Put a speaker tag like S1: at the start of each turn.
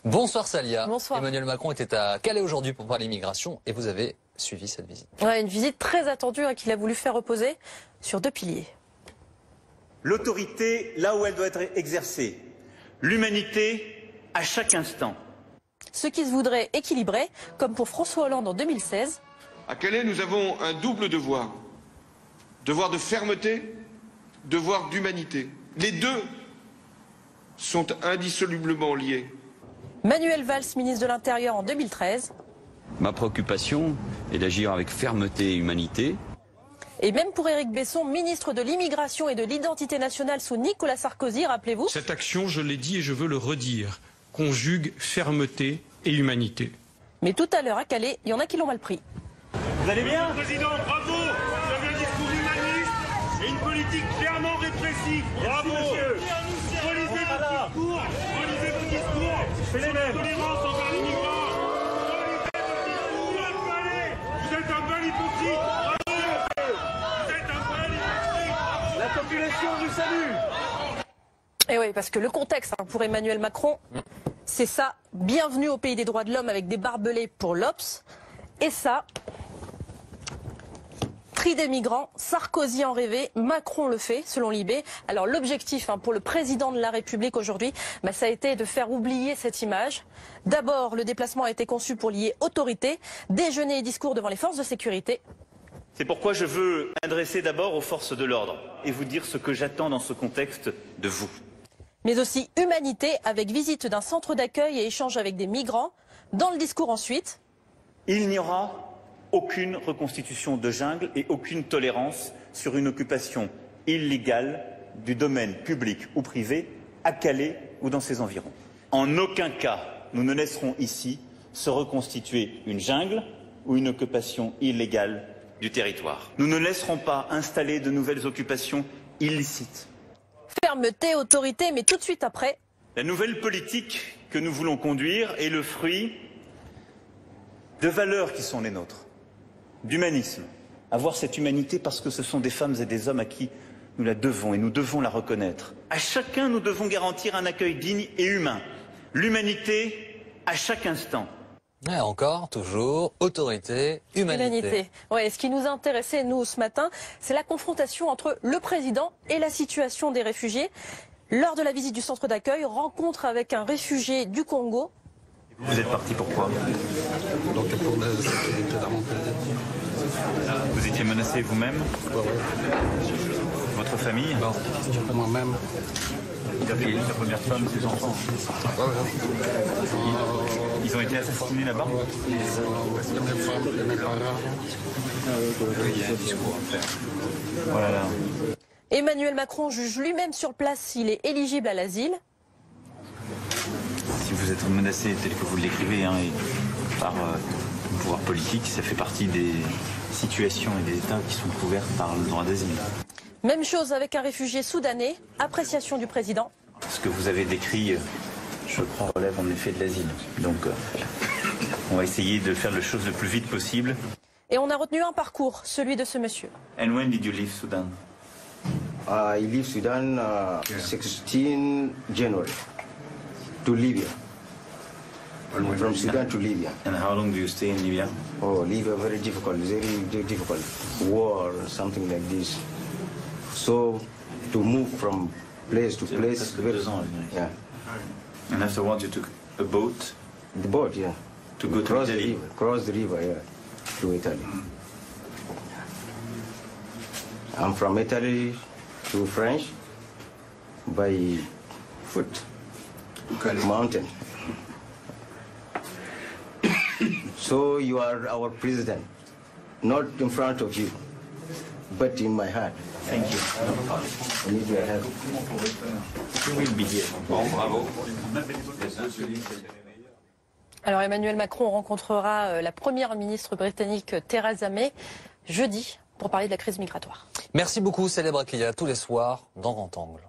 S1: Bonsoir Salia.
S2: Bonsoir.
S1: Emmanuel Macron était à Calais aujourd'hui pour parler immigration et vous avez suivi cette visite.
S2: Ouais, une visite très attendue qu'il a voulu faire reposer sur deux piliers.
S3: L'autorité là où elle doit être exercée, l'humanité à chaque instant.
S2: Ce qui se voudrait équilibré, comme pour François Hollande en 2016.
S4: À Calais, nous avons un double devoir. Devoir de fermeté, devoir d'humanité. Les deux sont indissolublement liés.
S2: Manuel Valls, ministre de l'Intérieur en 2013.
S5: Ma préoccupation est d'agir avec fermeté et humanité.
S2: Et même pour Éric Besson, ministre de l'Immigration et de l'Identité nationale sous Nicolas Sarkozy, rappelez-vous.
S6: Cette action, je l'ai dit et je veux le redire, conjugue fermeté et humanité.
S2: Mais tout à l'heure à Calais, il y en a qui l'ont mal pris.
S3: Vous allez bien ?
S7: Président, bravo! Vous avez un discours humaniste et une politique clairement répressive. Bravo! Monsieur. Relisez votre discours. Relisez vos discours.
S3: C'est les mêmes.
S7: Tolérance envers les migrants. Relisez votre discours. Vous êtes un bel hypocrite. Bravo! Vous êtes un bel hypocrite.
S3: La population vous salue.
S2: Et oui, parce que le contexte pour Emmanuel Macron, c'est ça. Bienvenue au pays des droits de l'homme avec des barbelés pour l'Obs. Et ça, tri des migrants, Sarkozy en rêvait, Macron le fait, selon Libé. Alors l'objectif pour le président de la République aujourd'hui, ça a été de faire oublier cette image. D'abord, le déplacement a été conçu pour lier autorité, déjeuner et discours devant les forces de sécurité.
S3: C'est pourquoi je veux m'adresser d'abord aux forces de l'ordre et vous dire ce que j'attends dans ce contexte de vous.
S2: Mais aussi humanité, avec visite d'un centre d'accueil et échange avec des migrants. Dans le discours ensuite.
S3: Il n'y aura aucune reconstitution de jungle et aucune tolérance sur une occupation illégale du domaine public ou privé à Calais ou dans ses environs. En aucun cas, nous ne laisserons ici se reconstituer une jungle ou une occupation illégale du territoire. Nous ne laisserons pas installer de nouvelles occupations illicites.
S2: Fermeté, autorité, mais tout de suite après.
S3: La nouvelle politique que nous voulons conduire est le fruit de valeurs qui sont les nôtres, d'humanisme. Avoir cette humanité parce que ce sont des femmes et des hommes à qui nous la devons et nous devons la reconnaître. À chacun, nous devons garantir un accueil digne et humain. L'humanité à chaque instant.
S1: Ouais, encore, toujours, autorité, humanité.
S2: Ouais, ce qui nous intéressait, nous, ce matin, c'est la confrontation entre le président et la situation des réfugiés. Lors de la visite du centre d'accueil, rencontre avec un réfugié du Congo.
S3: Vous êtes parti pourquoi?
S8: Donc pour la sécurité dans mon pays.
S3: Vous étiez menacé vous-même? Votre famille?
S8: Non, pour moi-même.
S3: Vous avez la première femme, ses enfants? Ils ont été assassinés là-bas?
S8: Mes femmes et mes parents.
S3: Il y a un discours à faire. Voilà.
S2: Emmanuel Macron juge lui-même sur place s'il est éligible à l'asile.
S9: Si vous êtes menacé tel que vous l'écrivez et par le pouvoir politique, ça fait partie des situations et des états qui sont couverts par le droit d'asile.
S2: Même chose avec un réfugié soudanais, appréciation du président.
S9: Ce que vous avez décrit, je crois, relève en effet de l'asile. Donc on va essayer de faire les choses le plus vite possible.
S2: Et on a retenu un parcours, celui de ce monsieur.
S9: And when did you leave Sudan?
S10: I leave Sudan 16 January to Libya. From Sudan to Libya.
S9: And how long do you stay in Libya?
S10: Oh, Libya very difficult, very difficult. War, something like this. So to move from place to place. Yeah.
S9: And afterwards you took a boat?
S10: The boat, yeah.
S9: To go to Italy?
S10: Cross the river, yeah, to Italy. I'm from Italy to France by foot, mountain. So you are our president, not in front of you, but in my heart.
S9: Thank you.
S10: I need your help.
S9: You will be here.
S1: Bon, bravo.
S2: Alors Emmanuel Macron rencontrera la première ministre britannique Theresa May jeudi pour parler de la crise migratoire.
S1: Merci beaucoup, Célèbre Clia, tous les soirs dans Grand Angle.